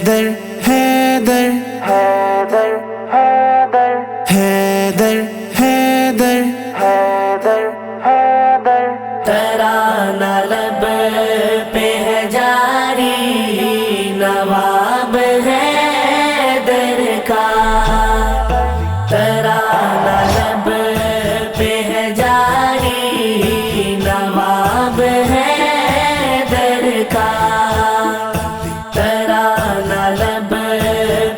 حیدر حیدر حیدر حیدر حیدر حیدر حیدر ترانہ لب پہ ہے جاری نواب حیدر کا، ترانہ لب پہ ہے جاری نواب حیدر کا، ترانہ لب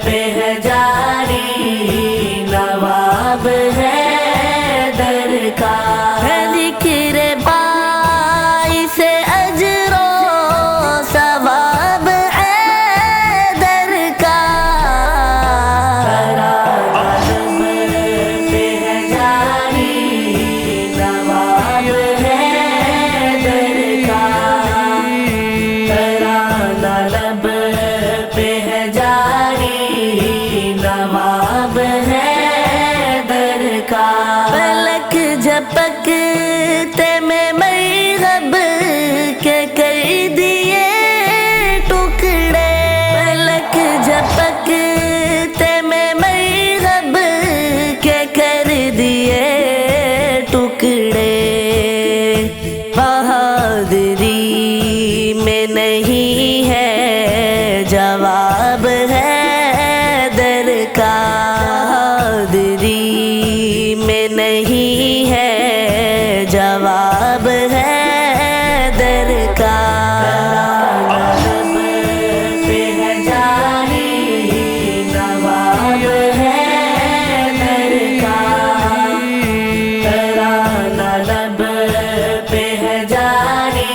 پہ ہے جاری نواب حیدر کا، ہے ذکر باعث اجر و ثواب حیدر کا، ترانہ لب پہ ہے جاری نواب حیدر کا، ترانہ لب پہ ہے جاری نواب حیدر کا، پلک جھپکتے میں مرغب کے کر دیے ٹکڑے، پلک جھپکتے میں مرغب کے کر دیے ٹکڑے، بہادری میں نہیں ہے جواب حیدر کا، بہادری میں نہیں ہے جواب حیدر کا، ترانہ لب پہ ہے جاری نواب حیدر کا، ترانہ لب پہ ہے جاری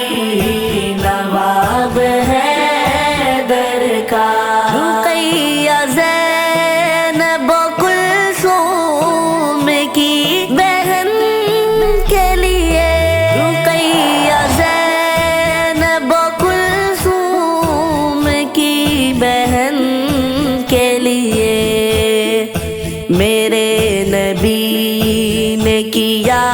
نواب حیدر کا، رقیہ زینب و کلثوم کی بہن کے لیے، رقیہ زینب و کلثوم کی بہن کے لیے، میرے نبی نے کیا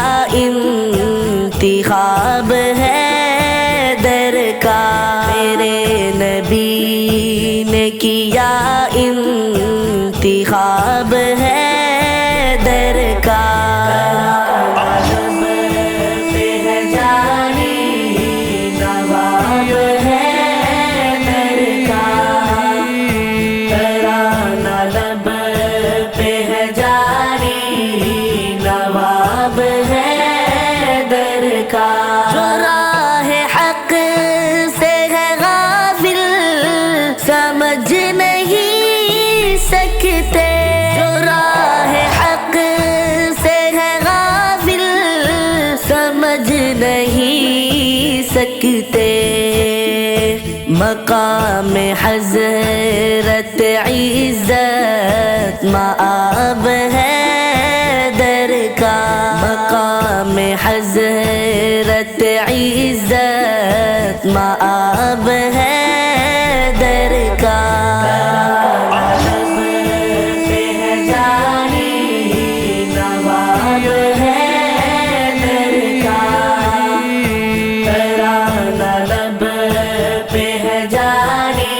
انتخاب حیدر کا، میرے نبی نے کیا انتخاب حیدر کا، ترانہ لب پہ ہے جاری نواب حیدر کا، ترانہ لب پہ ہے جاری نواب حیدر کا، جو راہ حق سے ہے غافل سمجھ نہیں سکتے، جو راہ حق سے ہے غافل سمجھ نہیں سکتے، مقام حضرت عزت مآب حیدر کا، مقام حضرت عزت مآب حیدر کا، ترانہ لب پہ ہے جاری نواب حیدر کا، ترانہ لب پہ ہے جاری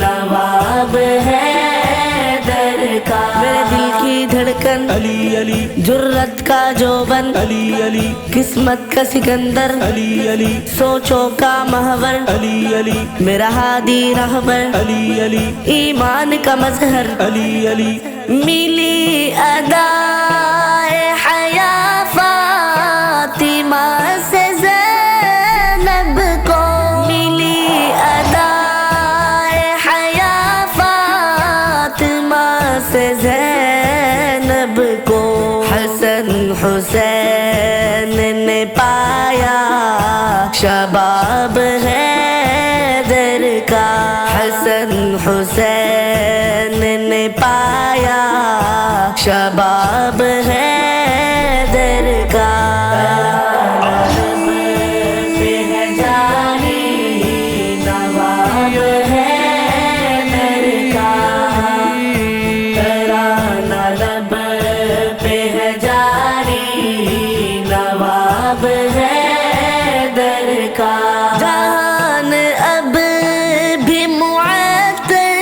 نواب حیدر کا، میرے دل کی دھڑکن علی علی جرت کا جوبن علی علی قسمت کا سکندر علی علی سوچوں کا محور علی علی میرا ہادی رہبر علی علی ایمان کا مظہر علی علی ملی ادائے حیا فاطمہ سے زینب کو، ملی ادائے حیا فاطمہ سے زینب کو، حسن حسین نے پایا شباب حیدر کا، حسن حسین نے پایا شباب حیدر کا، ترانہ لب پہ ہے جاری نواب حیدر کا، ترانہ لب پہ ہے جاری نواب حیدر کا، جہان اب بھی معطل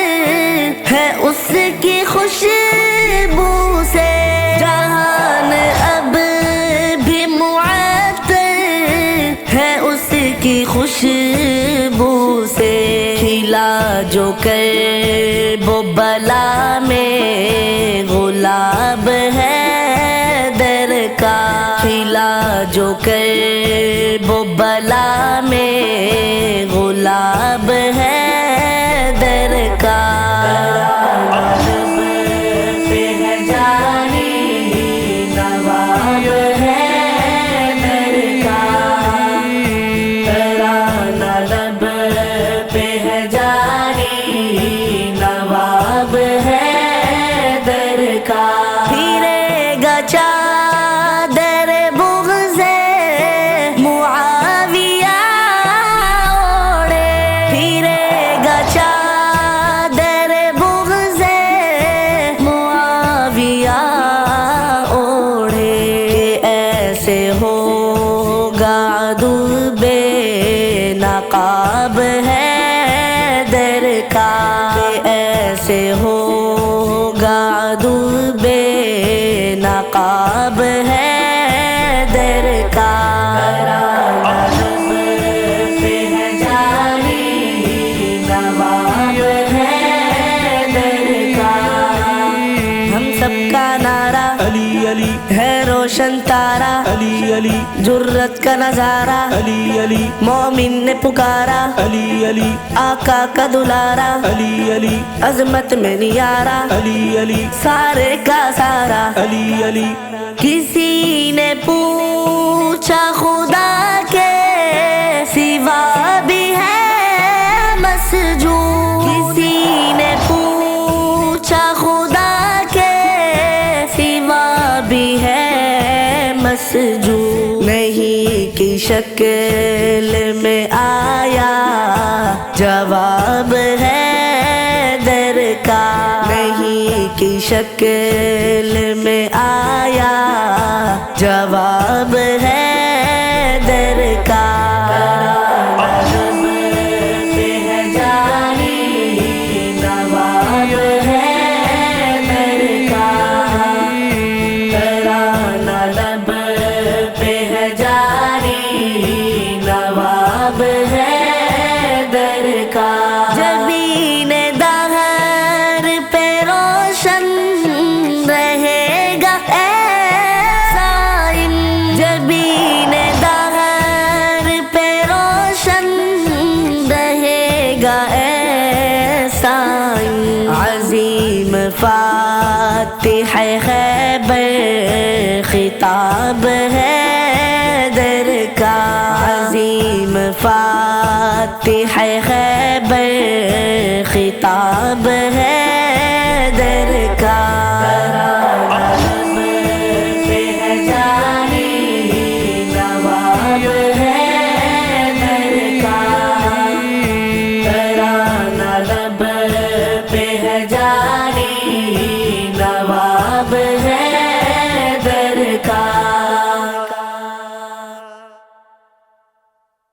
سے کھلا جو کرب و بلا میں گلاب ہے در کا کھلا جو کرب و بلا میں گلاب ہے در کا نقاب ہے در کا ایسے ہوگا عدو بے نقاب ہے در کا ہم سب کا نعرہ علی علی ہے روشن تارا علی علی جرت کا نظارہ علی علی مومن نے پکارا علی علی آقا کا دلارا علی علی عظمت میں نیارا علی علی سارے کا سارا علی علی کسی نے پوچھا خدا کے سوا بھی ہے مسجود کسی نے پوچھا خدا کے سوا بھی ہے مسجود نہیں کی شکل میں آیا جواب ہے در کا نہیں کی شکل میں آیا جواب ہے در کا جبین دہر پہ روشن رہے گا سائن جبین دہر پہ روشن رہے گا سائن عظیم فاتح خیبر خطاب ہے در کا عظیم فاتح خیبر